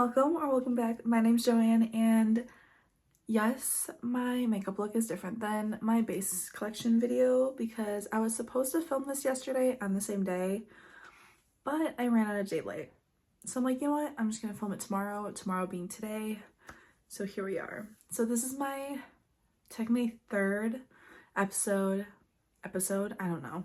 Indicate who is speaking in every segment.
Speaker 1: Welcome or welcome back. My name's Joanne, and yes, my makeup look is different than my base collection video because I was supposed to film this yesterday on the same day, but I ran out of daylight. So I'm like, you know what? I'm just gonna film it tomorrow being today. So here we are. So this is my technically third episode, I don't know.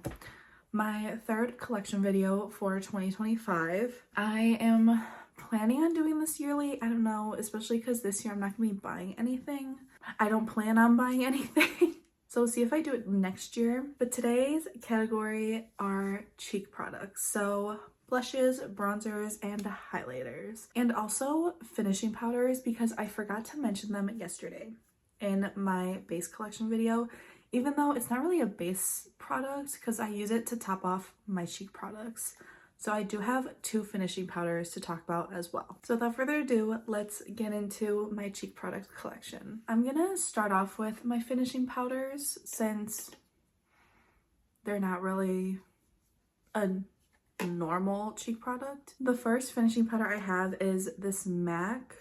Speaker 1: My third collection video for 2025. I am planning on doing this yearly. I don't know, especially because this year I'm not gonna be buying anything. I don't plan on buying anything. So we'll see if I do it next year. But today's category are cheek products. So blushes, bronzers, and highlighters. And also finishing powders because I forgot to mention them yesterday in my base collection video, even though it's not really a base product because I use it to top off my cheek products. So I do have two finishing powders to talk about as well. So without further ado, let's get into my cheek product collection. I'm gonna start off with my finishing powders since they're not really a normal cheek product. The first finishing powder I have is this MAC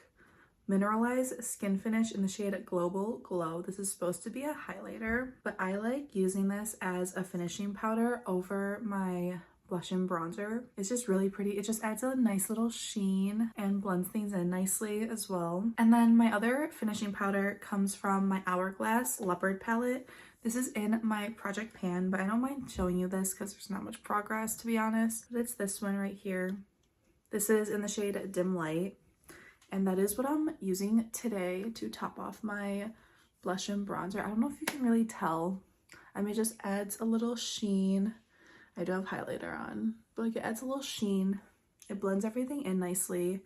Speaker 1: Mineralized Skin Finish in the shade Global Glow. This is supposed to be a highlighter, but I like using this as a finishing powder over my blush and bronzer. It's just really pretty. It just adds a nice little sheen and blends things in nicely as well. And then my other finishing powder comes from my Hourglass Leopard palette. This is in my Project Pan, but I don't mind showing you this because there's not much progress, to be honest. But it's this one right here. This is in the shade Dim Light. And that is what I'm using today to top off my blush and bronzer. I don't know if you can really tell. I mean, it just adds a little sheen. I do have highlighter on, but like it adds a little sheen. It blends everything in nicely,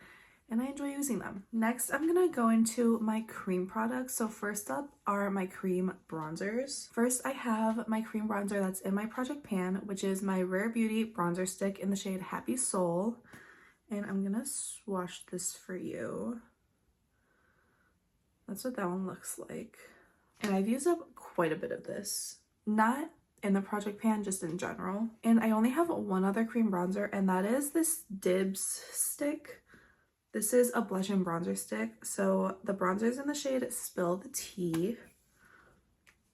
Speaker 1: and I enjoy using them. Next, I'm gonna go into my cream products. So first up are my cream bronzers. First, I have my cream bronzer that's in my Project Pan, which is my Rare Beauty bronzer stick in the shade Happy Soul. And I'm gonna swatch this for you. That's what that one looks like. And I've used up quite a bit of this. Not in the Project Pan, just in general. And I only have one other cream bronzer, and that is this Dibs stick. This is a blush and bronzer stick. So the bronzer's in the shade Spill the Tea.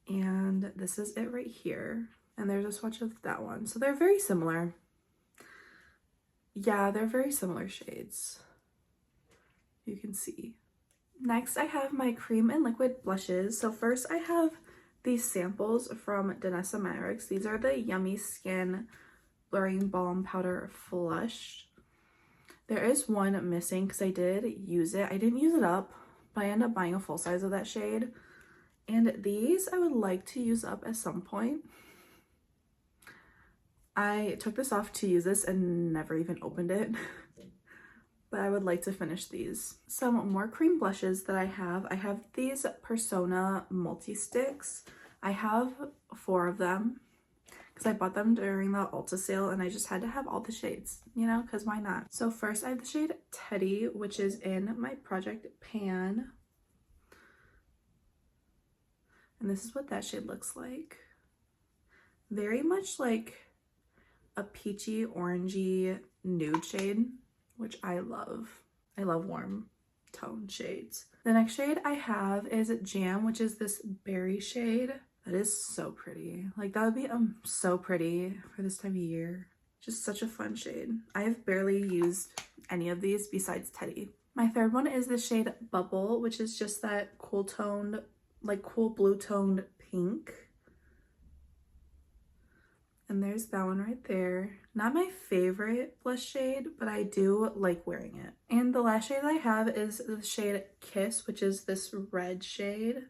Speaker 1: And this is it right here. And there's a swatch of that one. So they're very similar. Yeah, they're very similar shades. You can see. Next, I have my cream and liquid blushes. So first I have these samples from Danessa Myricks. These are the Yummy Skin Blurring Balm Powder Flush. There is one missing because I did use it. I didn't use it up, but I ended up buying a full size of that shade. And these I would like to use up at some point. I took this off to use this and never even opened it, but I would like to finish these. Some more cream blushes that I have these Persona multi-sticks. I have 4 of them because I bought them during the Ulta sale and I just had to have all the shades, you know, because why not? So first I have the shade Teddy, which is in my Project Pan. And this is what that shade looks like. Very much like a peachy orangey nude shade, which I love. I love warm tone shades. The next shade I have is Jam, which is this berry shade. That is so pretty. Like that would be so pretty for this time of year. Just such a fun shade. I have barely used any of these besides Teddy. My third one is the shade Bubble, which is just that cool toned, like cool blue toned pink. And there's that one right there. Not my favorite blush shade, but I do like wearing it. And the last shade I have is the shade Kiss, which is this red shade.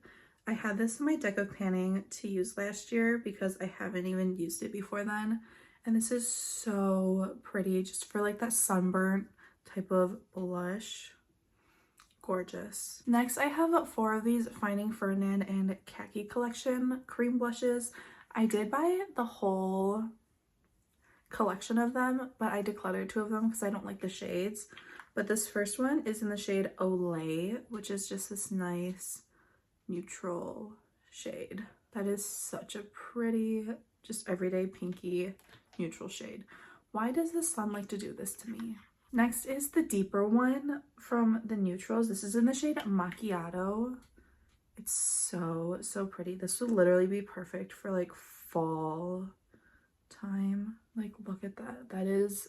Speaker 1: I had this in my deck of panning to use last year because I haven't even used it before then. And this is so pretty, just for like that sunburnt type of blush. Gorgeous. Next, I have 4 of these Finding Ferdinand and Khaki Collection cream blushes. I did buy the whole collection of them, but I decluttered 2 of them because I don't like the shades. But this first one is in the shade Olay, which is just this nice neutral shade. That is such a pretty, just everyday pinky neutral shade. Why does the sun like to do this to me? Next is the deeper one from the Neutrals. This is in the shade Macchiato. It's so, so pretty. This would literally be perfect for like fall time. Like, look at that. That is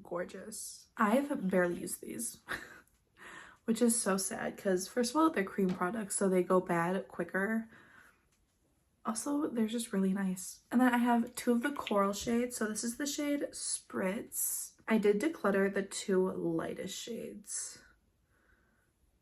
Speaker 1: gorgeous. I've barely used these, which is so sad because first of all, they're cream products, so they go bad quicker. Also, they're just really nice. And then I have two of the coral shades. So this is the shade Spritz. I did declutter the two lightest shades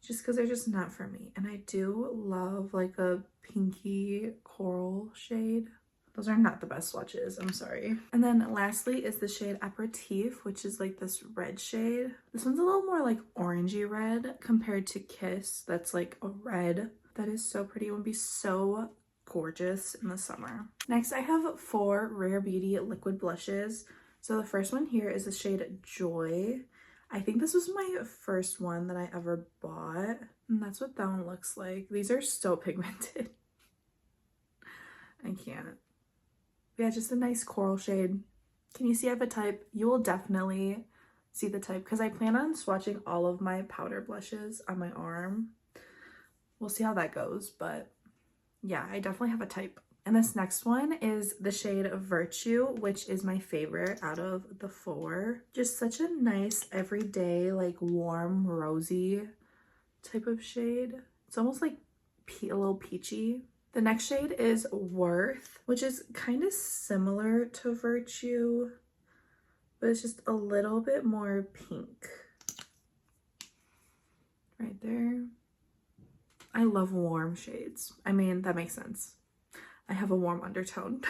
Speaker 1: just because they're just not for me. And I do love like a pinky coral shade. Those are not the best swatches, I'm sorry. And then lastly is the shade Aperitif, which is like this red shade. This one's a little more like orangey red compared to Kiss. That's like a red. That is so pretty. It would be so gorgeous in the summer. Next, I have 4 Rare Beauty liquid blushes. So the first one here is the shade Joy. I think this was my first one that I ever bought. And that's what that one looks like. These are so pigmented. I can't. Yeah, just a nice coral shade. Can you see I have a type? You will definitely see the type because I plan on swatching all of my powder blushes on my arm. We'll see how that goes, but yeah, I definitely have a type. And this next one is the shade Virtue, which is my favorite out of the 4. Just such a nice everyday, like warm, rosy type of shade. It's almost like a little peachy. The next shade is Worth, which is kind of similar to Virtue, but it's just a little bit more pink. Right there. I love warm shades. I mean, that makes sense. I have a warm undertone.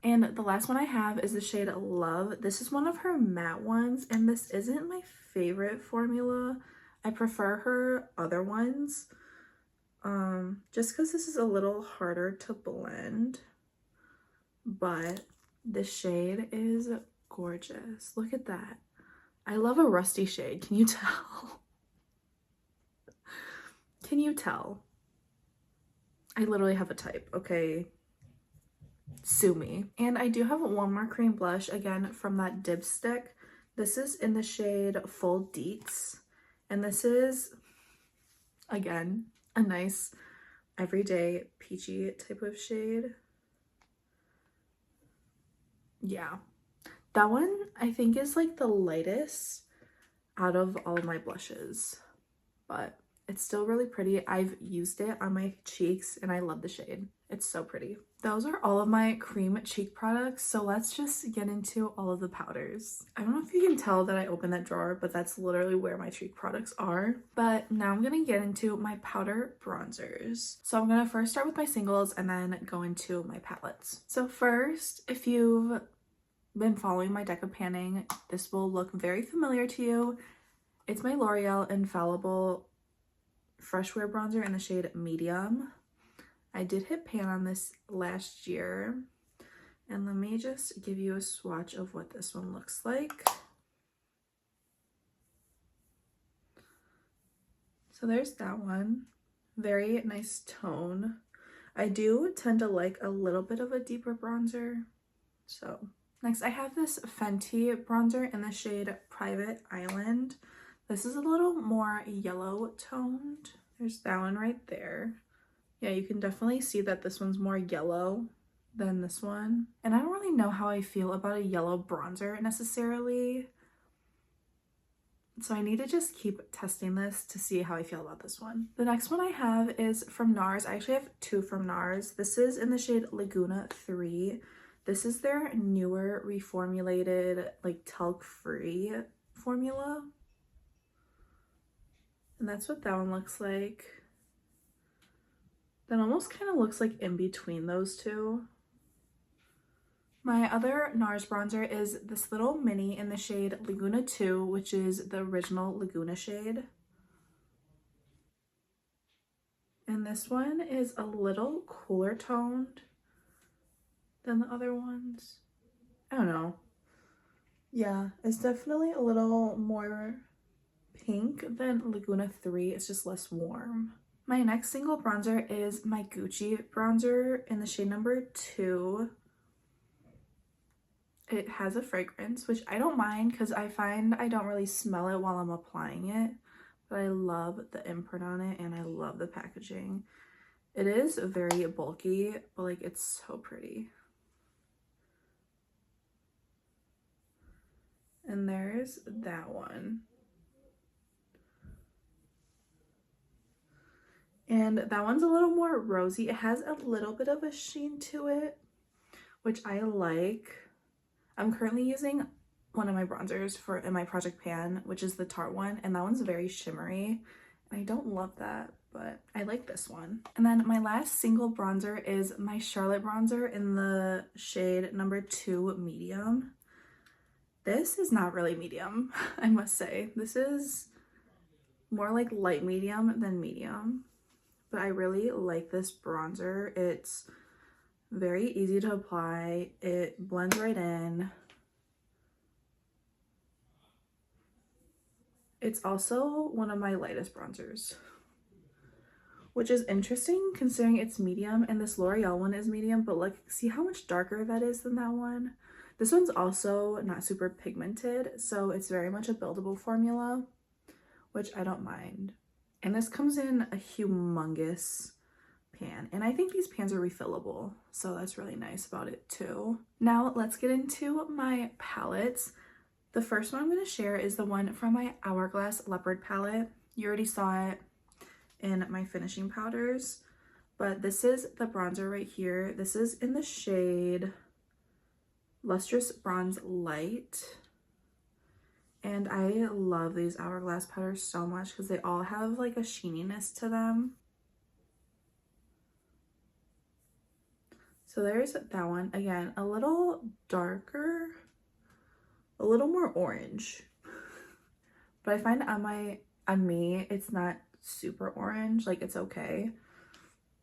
Speaker 1: And the last one I have is the shade Love. This is one of her matte ones, and this isn't my favorite formula. I prefer her other ones, just because this is a little harder to blend. But the shade is gorgeous. Look at that. I love a rusty shade. Can you tell? Can you tell? I literally have a type, okay? Sue me. And I do have one more cream blush, again, from that Dipstick. This is in the shade Full Deets. And this is, again, a nice everyday peachy type of shade. Yeah. That one, I think, is like the lightest out of all of my blushes. But it's still really pretty. I've used it on my cheeks and I love the shade. It's so pretty. Those are all of my cream cheek products. So let's just get into all of the powders. I don't know if you can tell that I opened that drawer, but that's literally where my cheek products are. But now I'm gonna get into my powder bronzers. So I'm gonna first start with my singles and then go into my palettes. So first, if you've been following my deck of panning, this will look very familiar to you. It's my L'Oreal Infallible Fresh Wear Bronzer in the shade Medium. I did hit pan on this last year. And let me just give you a swatch of what this one looks like. So there's that one. Very nice tone. I do tend to like a little bit of a deeper bronzer. So next I have this Fenty bronzer in the shade Private Island. This is a little more yellow toned. There's that one right there. Yeah, you can definitely see that this one's more yellow than this one. And I don't really know how I feel about a yellow bronzer necessarily. So I need to just keep testing this to see how I feel about this one. The next one I have is from NARS. I actually have 2 from NARS. This is in the shade Laguna 3. This is their newer reformulated, like talc-free formula. And that's what that one looks like. That almost kind of looks like in between those two. My other NARS bronzer is this little mini in the shade Laguna 2, which is the original Laguna shade. And this one is a little cooler toned than the other ones. I don't know. Yeah, it's definitely a little more pink than Laguna 3. It's just less warm. My next single bronzer is my Gucci bronzer in the shade number 2. It has a fragrance, which I don't mind because I find I don't really smell it while I'm applying it. But I love the imprint on it and I love the packaging. It is very bulky, but like it's so pretty. And there's that one. And that one's a little more rosy. It has a little bit of a sheen to it, which I like. I'm currently using one of my bronzers in my Project Pan, which is the Tarte one, and that one's very shimmery. And I don't love that, but I like this one. And then my last single bronzer is my Charlotte bronzer in the shade number 2 medium. This is not really medium, I must say. This is more like light medium than medium. But I really like this bronzer. It's very easy to apply. It blends right in. It's also one of my lightest bronzers, which is interesting considering it's medium and this L'Oreal one is medium, but like, see how much darker that is than that one? This one's also not super pigmented, so it's very much a buildable formula, which I don't mind. And this comes in a humongous pan, and I think these pans are refillable, so that's really nice about it too. Now let's get into my palettes. The first one I'm going to share is the one from my Hourglass Leopard palette. You already saw it in my finishing powders, but this is the bronzer right here. This is in the shade Lustrous Bronze Light. And I love these Hourglass powders so much because they all have like a sheeniness to them. So there's that one. Again, a little darker, a little more orange. But I find on me, it's not super orange, like it's okay.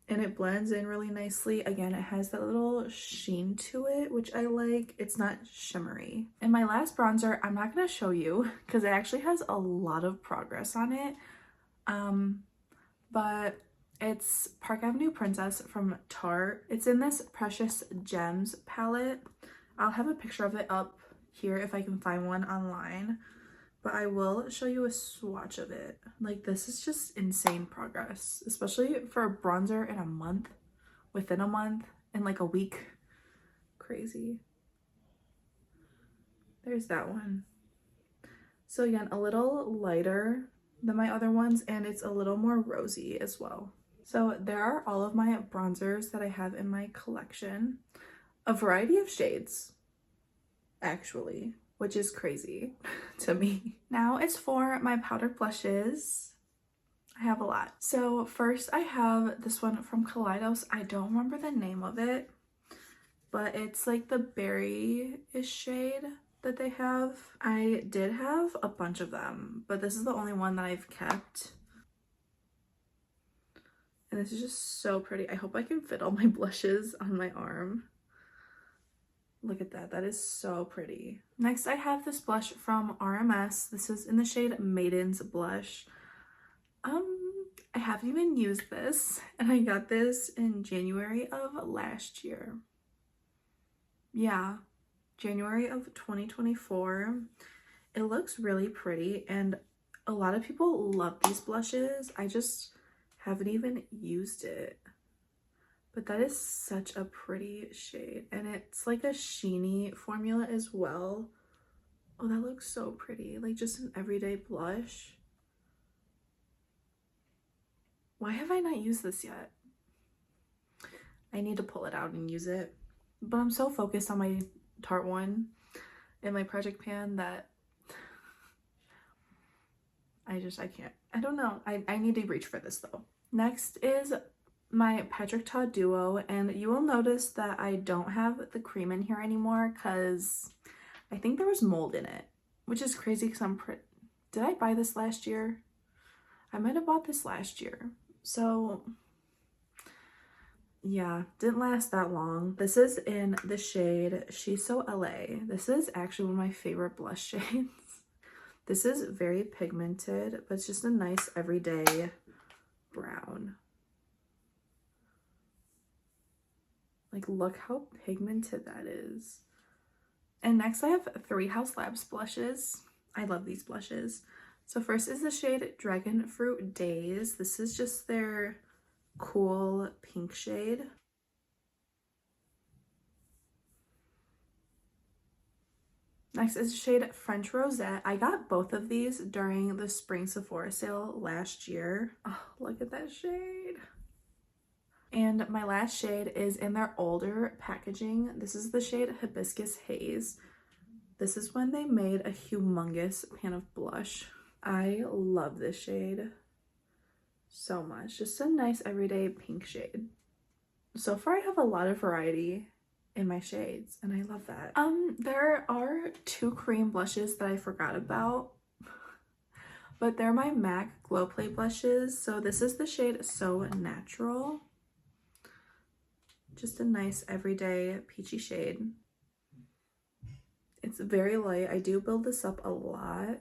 Speaker 1: And it blends in really nicely. Again, it has that little sheen to it, which I like. It's not shimmery. And my last bronzer, I'm not going to show you because it actually has a lot of progress on it. But it's Park Avenue Princess from Tarte. It's in this Precious Gems palette. I'll have a picture of it up here if I can find one online. But I will show you a swatch of it. Like, this is just insane progress, especially for a bronzer in a month, within a month, in like a week. Crazy. There's that one. So again, a little lighter than my other ones, and it's a little more rosy as well. So there are all of my bronzers that I have in my collection. A variety of shades, actually, which is crazy to me. Now it's for my powdered blushes. I have a lot. So first I have this one from Kaleidos. I don't remember the name of it, but it's like the berry-ish shade that they have. I did have a bunch of them, but this is the only one that I've kept. And this is just so pretty. I hope I can fit all my blushes on my arm. Look at that. That is so pretty. Next, I have this blush from RMS. This is in the shade Maiden's Blush. I haven't even used this, and I got this in January of last year. Yeah, January of 2024. It looks really pretty, and a lot of people love these blushes. I just haven't even used it. But that is such a pretty shade, and it's like a sheeny formula as well. Oh, that looks so pretty, like just an everyday blush. Why have I not used this yet? I need to pull it out and use it, but I'm so focused on my Tarte one in my Project Pan that I can't. I don't know. I need to reach for this though. Next is my Patrick Ta Duo, and you will notice that I don't have the cream in here anymore because I think there was mold in it, which is crazy because did I buy this last year? I might have bought this last year. So yeah, didn't last that long. This is in the shade She's So LA. This is actually one of my favorite blush shades. This is very pigmented, but it's just a nice everyday brown. Like, look how pigmented that is. And next I have 3 Haus Labs blushes. I love these blushes. So first is the shade Dragon Fruit Days. This is just their cool pink shade. Next is the shade French Rosette. I got both of these during the spring Sephora sale last year. Oh, look at that shade. And my last shade is in their older packaging. This is the shade Hibiscus Haze. This is when they made a humongous pan of blush. I love this shade so much. Just a nice everyday pink shade. So far I have a lot of variety in my shades and I love that. There are 2 cream blushes that I forgot about, but they're my MAC Glow Play blushes. So this is the shade So Natural. Just a nice everyday peachy shade. It's very light. I do build this up a lot,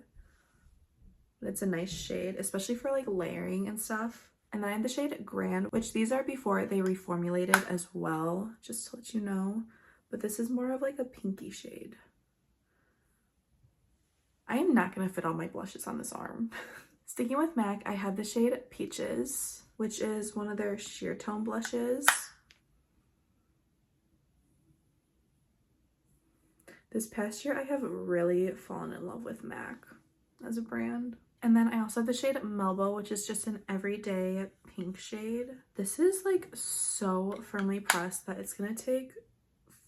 Speaker 1: but it's a nice shade, especially for like layering and stuff. And then I have the shade Grand, which these are before they reformulated as well, just to let you know. But this is more of like a pinky shade. I am not going to fit all my blushes on this arm. Sticking with MAC, I have the shade Peaches, which is one of their sheer tone blushes. This past year, I have really fallen in love with MAC as a brand. And then I also have the shade Melba, which is just an everyday pink shade. This is like so firmly pressed that it's gonna take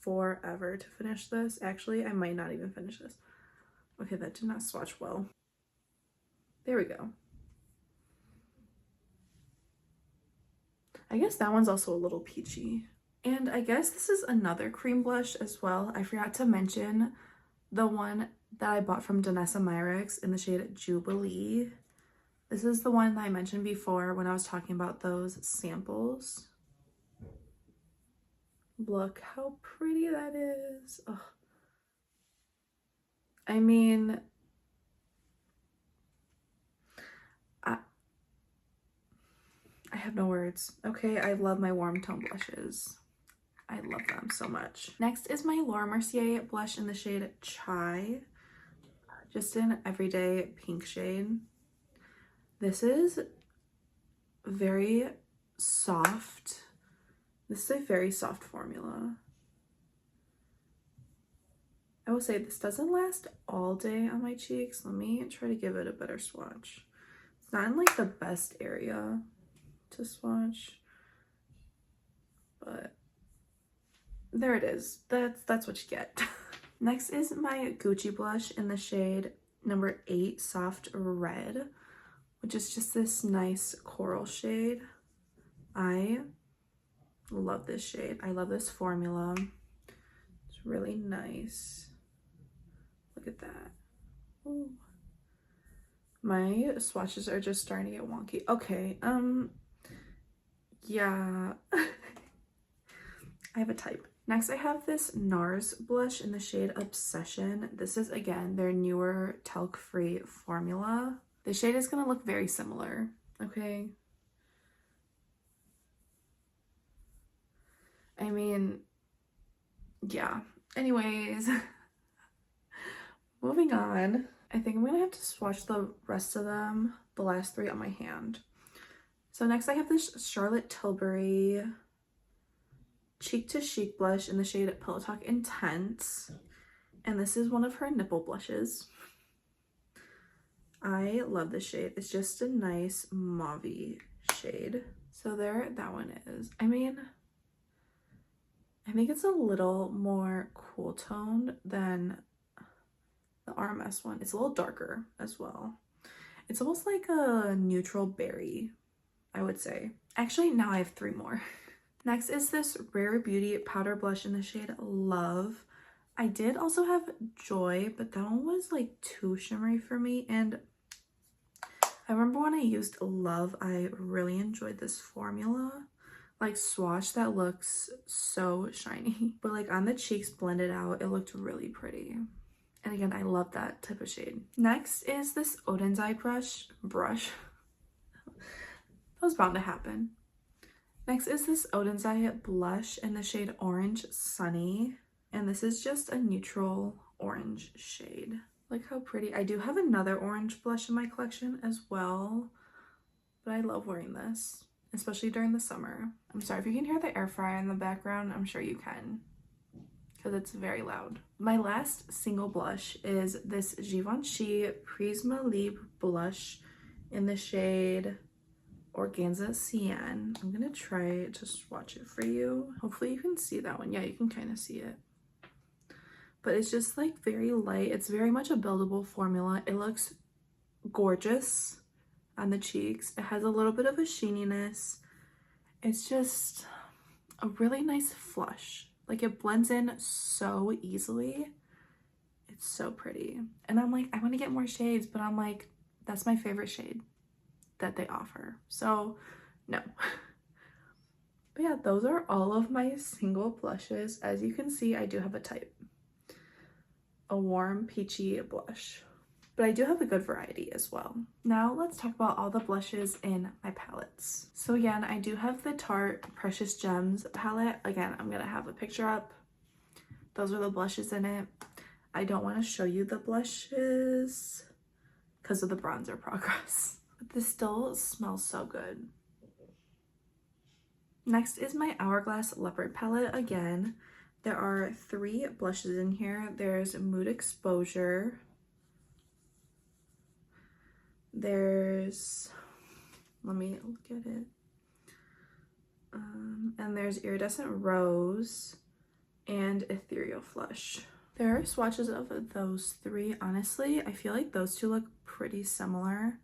Speaker 1: forever to finish this. Actually, I might not even finish this. Okay, that did not swatch well. There we go. I guess that one's also a little peachy. And I guess this is another cream blush as well. I forgot to mention the one that I bought from Danessa Myricks in the shade Jubilee. This is the one that I mentioned before when I was talking about those samples. Look how pretty that is. Ugh. I mean, I have no words. Okay, I love my warm tone blushes. I love them so much. Next is my Laura Mercier blush in the shade Chai. Just an everyday pink shade. This is very soft. This is a very soft formula. I will say this doesn't last all day on my cheeks. Let me try to give it a better swatch. It's not in like the best area to swatch, but there it is. That's what you get. Next is my Gucci blush in the shade number 8 Soft Red, which is just this nice coral shade. I love this shade. I love this formula. It's really nice. Look at that. Ooh. My swatches are just starting to get wonky. Okay, yeah. I have a type. Next, I have this NARS blush in the shade Obsession. This is, again, their newer talc-free formula. The shade is going to look very similar, okay? I mean, yeah. Anyways, moving on. I think I'm going to have to swatch the rest of them, the last 3 on my hand. So next I have this Charlotte Tilbury Cheek to Chic blush in the shade Pillow Talk Intense, and this is one of her nipple blushes. I love this shade. It's just a nice mauve-y shade. So there that one is. I mean, I think it's a little more cool toned than the RMS one. It's a little darker as well. It's almost like a neutral berry, I would say. Actually, now I have 3 more. Next is this Rare Beauty powder blush in the shade Love. I did also have Joy, but that one was like too shimmery for me. And I remember when I used Love, I really enjoyed this formula. Like swatch, that looks so shiny. But like on the cheeks blended out, it looked really pretty. And again, I love that type of shade. Next is this Odenzai brush. That was bound to happen. Next is this Odenzai blush in the shade Orange Sunny. And this is just a neutral orange shade. Look how pretty. I do have another orange blush in my collection as well, but I love wearing this, especially during the summer. I'm sorry if you can hear the air fryer in the background. I'm sure you can, because it's very loud. My last single blush is this Givenchy Prisma Libre blush in the shade Organza Cyan. I'm gonna try to swatch it for you. Hopefully you can see that one. Yeah, you can kind of see it. But it's just like very light. It's very much a buildable formula. It looks gorgeous on the cheeks. It has a little bit of a sheeniness. It's just a really nice flush. Like, it blends in so easily. It's so pretty. And I'm like, I want to get more shades, but I'm like, that's my favorite shade that they offer. So no. But yeah, those are all of my single blushes. As you can see, I do have a type. A warm peachy blush. But I do have a good variety as well. Now let's talk about all the blushes in my palettes. So again, I do have the Tarte Precious Gems palette. Again, I'm gonna have a picture up. Those are the blushes in it. I don't want to show you the blushes because of the bronzer progress. But this still smells so good. Next is my Hourglass Leopard palette. Again, there are 3 blushes in here. There's Mood Exposure. There's, let me look at it. And there's Iridescent Rose and Ethereal Flush. There are swatches of those 3. Honestly, I feel like those 2 look pretty similar,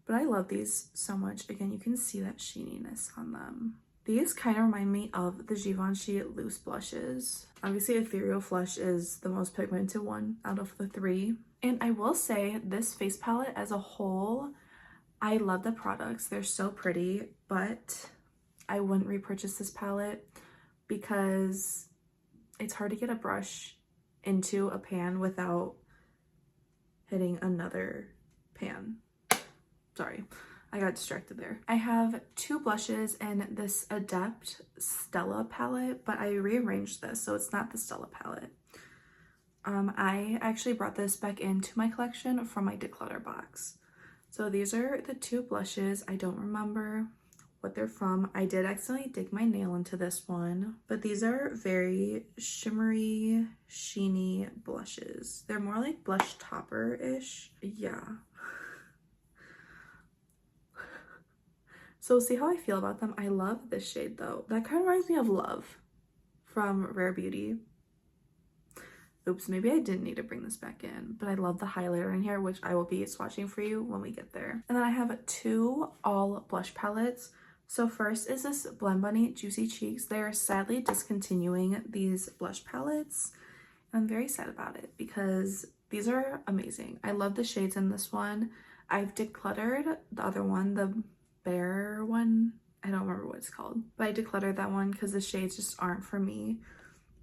Speaker 1: but I love these so much. Again, you can see that sheeniness on them. These kind of remind me of the Givenchy loose blushes. Obviously, Ethereal Flush is the most pigmented one out of the 3. And I will say, this face palette as a whole, I love the products. They're so pretty, but I wouldn't repurchase this palette because it's hard to get a brush into a pan without hitting another pan. Sorry, I got distracted there. I have 2 blushes in this Adept Stella palette, but I rearranged this, so it's not the Stella palette. I actually brought this back into my collection from my declutter box. So these are the 2 blushes. I don't remember what they're from. I did accidentally dig my nail into this one, but these are very shimmery, sheeny blushes. They're more like blush topper-ish. Yeah. So see how I feel about them. I love this shade though. That kind of reminds me of Love from Rare Beauty. Oops, maybe I didn't need to bring this back in, but I love the highlighter in here, which I will be swatching for you when we get there. And then I have 2 all blush palettes. So first is this Blend Bunny Juicy Cheeks. They're sadly discontinuing these blush palettes. And I'm very sad about it because these are amazing. I love the shades in this one. I've decluttered the other one, the Bear one. I don't remember what it's called, but I decluttered that one because the shades just aren't for me.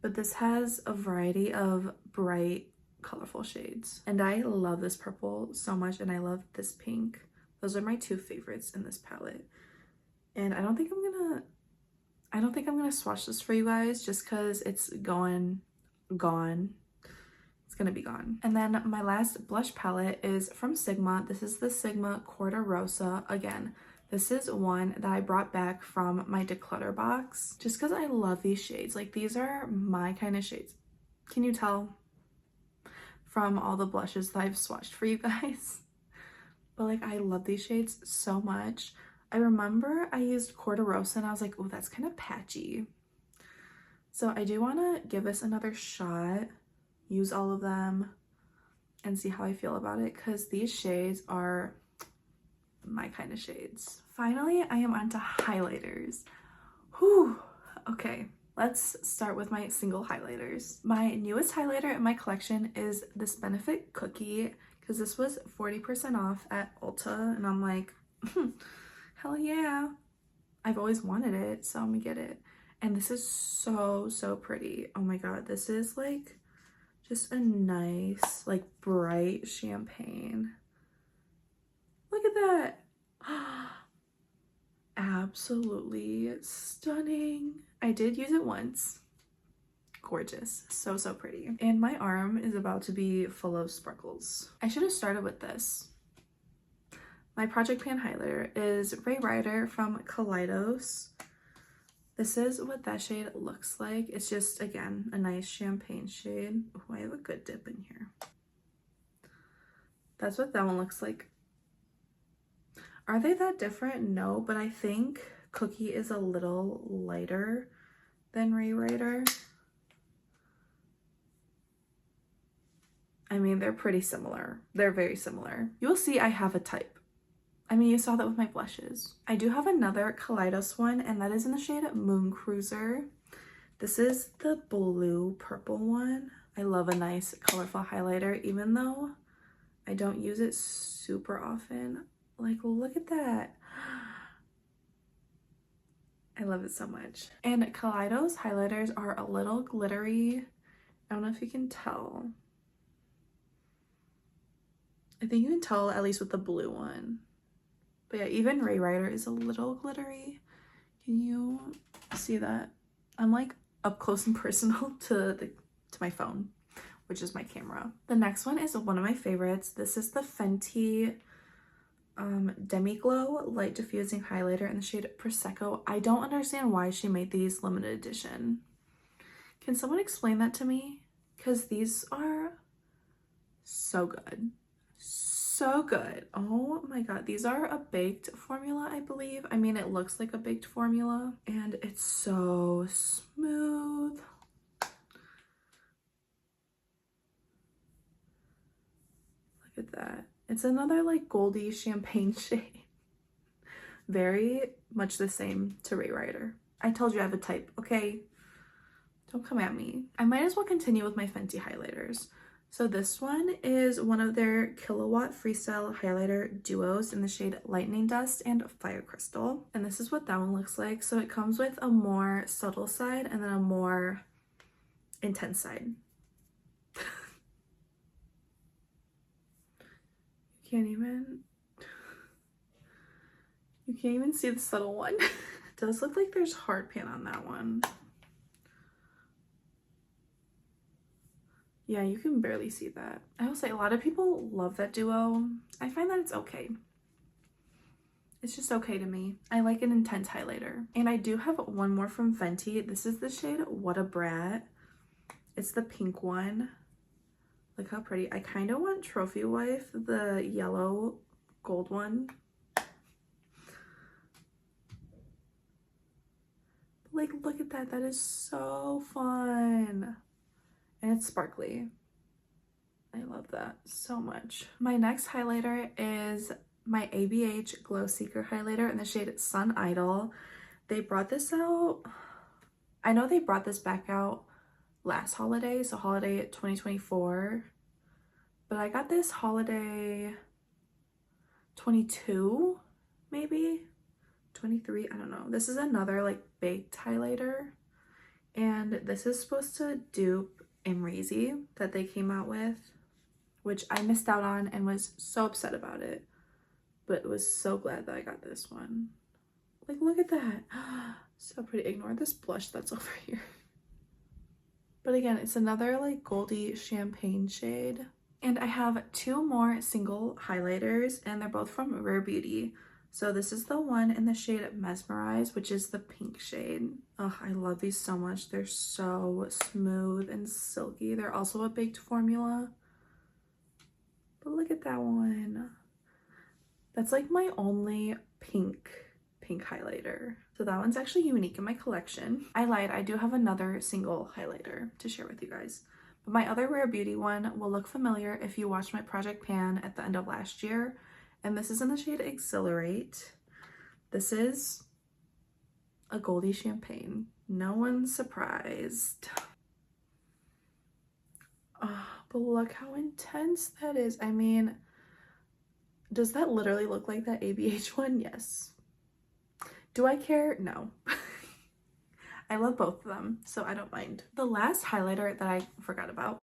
Speaker 1: But this has a variety of bright, colorful shades. And I love this purple so much, and I love this pink. Those are my 2 favorites in this palette. And I don't think I'm gonna swatch this for you guys just because it's gone. It's gonna be gone. And then my last blush palette is from Sigma. This is the Sigma Corta Rosa. Again, this is one that I brought back from my declutter box just because I love these shades. Like, these are my kind of shades. Can you tell from all the blushes that I've swatched for you guys? But like, I love these shades so much. I remember I used Corta Rosa and I was like, oh, that's kind of patchy. So I do want to give this another shot, use all of them, and see how I feel about it because these shades are my kind of shades. Finally, I am onto highlighters. Whew. Okay, let's start with my single highlighters. My newest highlighter in my collection is this Benefit Cookie because this was 40% off at Ulta, and I'm like, hell yeah. I've always wanted it, so I'm gonna get it. And this is so pretty. Oh my god, this is like just a nice, like, bright champagne. Look at that. Absolutely stunning. I did use it once. gorgeous. So, so pretty. And my arm is about to be full of sparkles. I should have started with this. My Project Pan highlighter is Ray Ryder from Kaleidos. This is what that shade looks like. It's just, again, a nice champagne shade. Oh, I have a good dip in here. That's what that one looks like. Are they that different? No, but I think Cookie is a little lighter than Ray Ryder. I mean, they're pretty similar. They're very similar. You'll see I have a type. I mean, you saw that with my blushes. I do have another Kaleidos one, and that is in the shade Moon Cruiser. This is the blue purple one. I love a nice colorful highlighter, even though I don't use it super often. Like, look at that. I love it so much. And Kaleidos highlighters are a little glittery. I don't know if you can tell. I think you can tell at least with the blue one. But yeah, even Ray Ryder is a little glittery. Can you see that? I'm like up close and personal to my phone, which is my camera. The next one is one of my favorites. This is the Fenty Demi Glow Light Diffusing Highlighter in the shade Prosecco. I don't understand why she made these limited edition. Can someone explain that to me? Because these are so good. So good. Oh my god, these are a baked formula, I believe. I mean, it looks like a baked formula, and it's so smooth. Look at that. It's another like goldy champagne shade. Very much the same to Ray Ryder. I told you I have a type, okay? Don't come at me. I might as well continue with my Fenty highlighters. So this one is one of their Killawatt Freestyle Highlighter Duos in the shade Lightning Dust and Fire Crystal. And this is what that one looks like. So it comes with a more subtle side and then a more intense side. You can't even see the subtle one. It does look like there's hard pan on that one. Yeah, you can barely see that. I will say a lot of people love that duo. I find that it's okay. It's just okay to me. I like an intense highlighter. And I do have one more from Fenty. This is the shade What a Brat. It's the pink one. Look how pretty. I kind of want Trophy Wife, the yellow gold one. Like, look at that. That is so fun. And it's sparkly. I love that so much. My next highlighter is my ABH Glow Seeker highlighter in the shade Sun Idol. They brought this out. I know they brought this back out last holiday, so holiday 2024. But I got this holiday 22, maybe 23. I don't know. This is another like baked highlighter. And this is supposed to dupe Amrezy that they came out with, which I missed out on and was so upset about it, but was so glad that I got this one. Like, look at that. So pretty. Ignore this blush that's over here. But again, it's another like goldy champagne shade. And I have two more single highlighters, and they're both from Rare Beauty. So this is the one in the shade Mesmerize, which is the pink shade. Oh, I love these so much. They're so smooth and silky. They're also a baked formula. But look at that one. That's like my only pink highlighter. So that one's actually unique in my collection. I lied. I do have another single highlighter to share with you guys. But my other Rare Beauty one will look familiar if you watched my Project Pan at the end of last year. And this is in the shade Exhilarate. This is a goldy champagne. No one's surprised. Oh, but look how intense that is. I mean, does that literally look like that ABH one? Yes. Do I care? No. I love both of them, so I don't mind. The last highlighter that I forgot about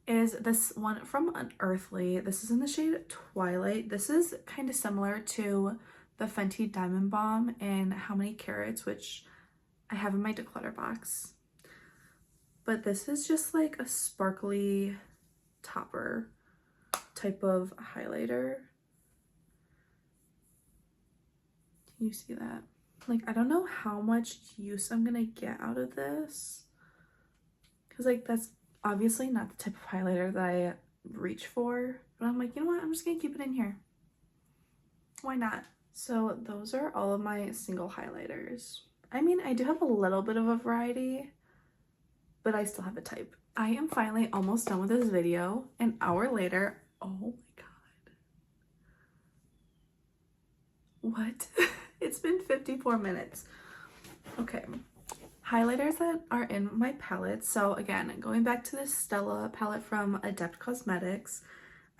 Speaker 1: is this one from Unearthly. This is in the shade Twilight. This is kind of similar to the Fenty Diamond Bomb in How Many Carats, which I have in my declutter box. But this is just like a sparkly topper type of highlighter. Can you see that? Like, I don't know how much use I'm gonna get out of this, because like that's obviously not the type of highlighter that I reach for, but I'm like, you know what, I'm just gonna keep it in here. Why not? So those are all of my single highlighters. I mean, I do have a little bit of a variety, but I still have a type. I am finally almost done with this video. An hour later. Oh my god. What? It's been 54 minutes. Okay. Highlighters that are in my palette. So again, going back to this Stella palette from Adept Cosmetics,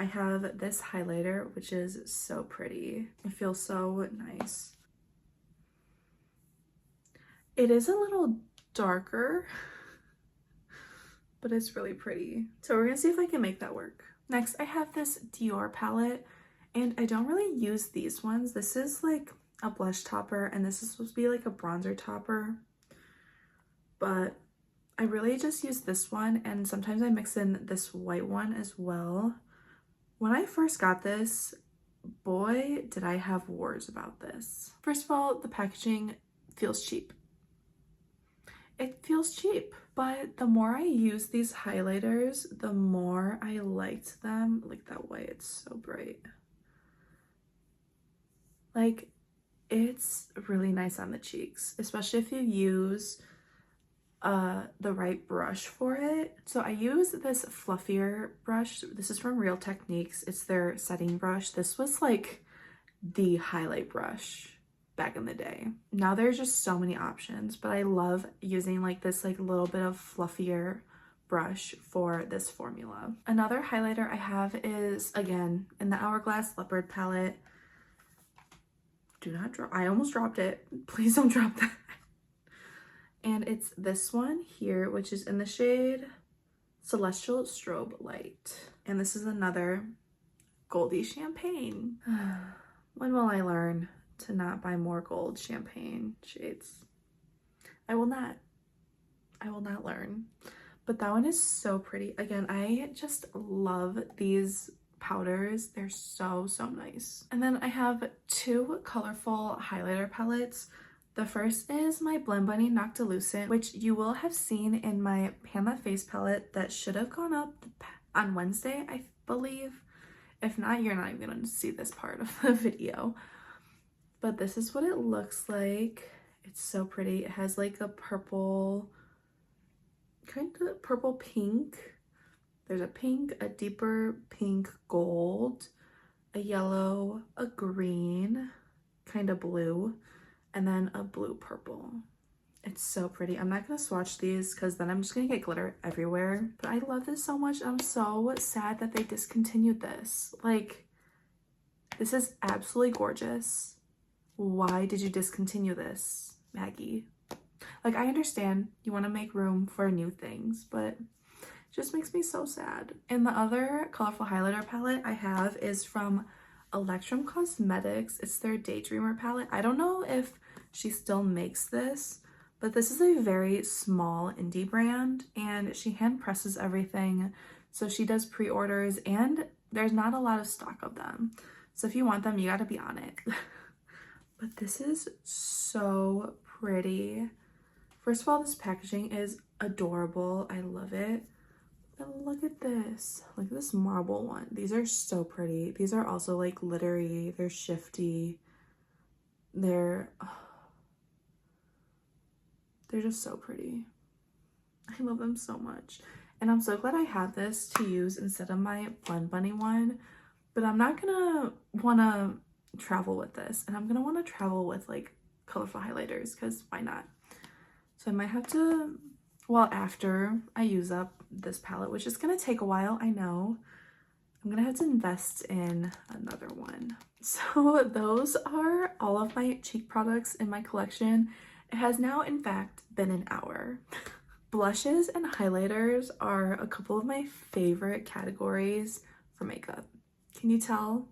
Speaker 1: I have this highlighter, which is so pretty. It feels so nice. It is a little darker, but it's really pretty. So we're gonna see if I can make that work. Next, I have this Dior palette, and I don't really use these ones. This is like a blush topper, and this is supposed to be like a bronzer topper. But I really just use this one, and sometimes I mix in this white one as well. When I first got this, boy, did I have wars about this. First of all, the packaging feels cheap. It feels cheap, but the more I use these highlighters, the more I liked them. Like that white, it's so bright. Like, it's really nice on the cheeks, especially if you use the right brush for it. So I use this fluffier brush. This is from Real Techniques. It's their setting brush. This was like the highlight brush back in the day. Now there's just so many options, but I love using like this like little bit of fluffier brush for this formula. Another highlighter I have is, again, in the Hourglass Leopard palette. Do not drop, I almost dropped it. Please don't drop that. And it's this one here, which is in the shade Celestial Strobe Light. And this is another goldy champagne. When will I learn to not buy more gold champagne shades? I will not learn. But that one is so pretty. Again, I just love these powders. They're so nice. And then I have two colorful highlighter palettes. The first is my Blend Bunny Noctilucent, which you will have seen in my Pan That Face palette that should have gone up on Wednesday, I believe. If not, you're not even gonna see this part of the video. But this is what it looks like. It's so pretty. It has like a purple, kind of purple pink. There's a pink, a deeper pink gold, a yellow, a green, kind of blue, and then a blue purple. It's so pretty. I'm not gonna swatch these because then I'm just gonna get glitter everywhere. But I love this so much. I'm so sad that they discontinued this. Like, this is absolutely gorgeous. Why did you discontinue this, Maggie? Like, I understand you want to make room for new things, but it just makes me so sad. And the other colorful highlighter palette I have is from Electrum Cosmetics. It's their Daydreamer palette. I don't know if she still makes this, but this is a very small indie brand, and she hand presses everything. So she does pre-orders, and there's not a lot of stock of them. So if you want them, you got to be on it. But this is so pretty. First of all, this packaging is adorable. I love it. And look at this. Look at this marble one. These are so pretty. These are also like glittery. They're shifty. They're just so pretty. I love them so much. And I'm so glad I have this to use instead of my Blend Bunny one. But I'm not gonna wanna travel with this. And I'm gonna wanna travel with like colorful highlighters, because why not? So I might have to, well, after I use up this palette, which is gonna take a while, I know, I'm gonna have to invest in another one. So those are all of my cheek products in my collection. It has now, in fact, been an hour. Blushes and highlighters are a couple of my favorite categories for makeup. Can you tell?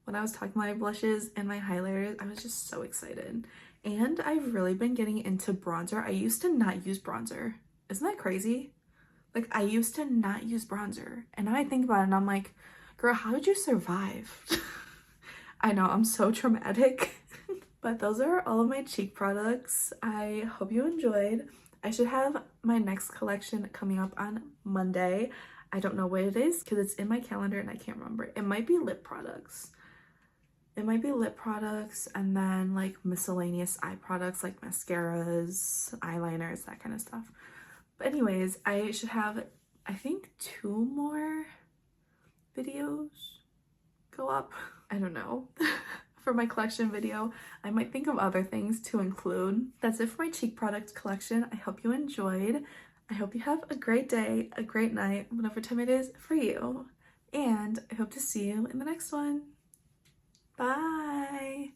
Speaker 1: when I was talking about my blushes and my highlighters, I was just so excited. And I've really been getting into bronzer. I used to not use bronzer. Isn't that crazy? Like, I used to not use bronzer. And now I think about it and I'm like, girl, how did you survive? I know, I'm so traumatic. But those are all of my cheek products. I hope you enjoyed. I should have my next collection coming up on Monday. I don't know what it is because it's in my calendar and I can't remember. It might be lip products. It might be lip products and then like miscellaneous eye products like mascaras, eyeliners, that kind of stuff. But anyways, I should have, I think, 2 more videos go up. I don't know. For my collection video, I might think of other things to include. That's it for my cheek product collection. I hope you enjoyed. I hope you have a great day, a great night, whatever time it is for you. And I hope to see you in the next one. Bye.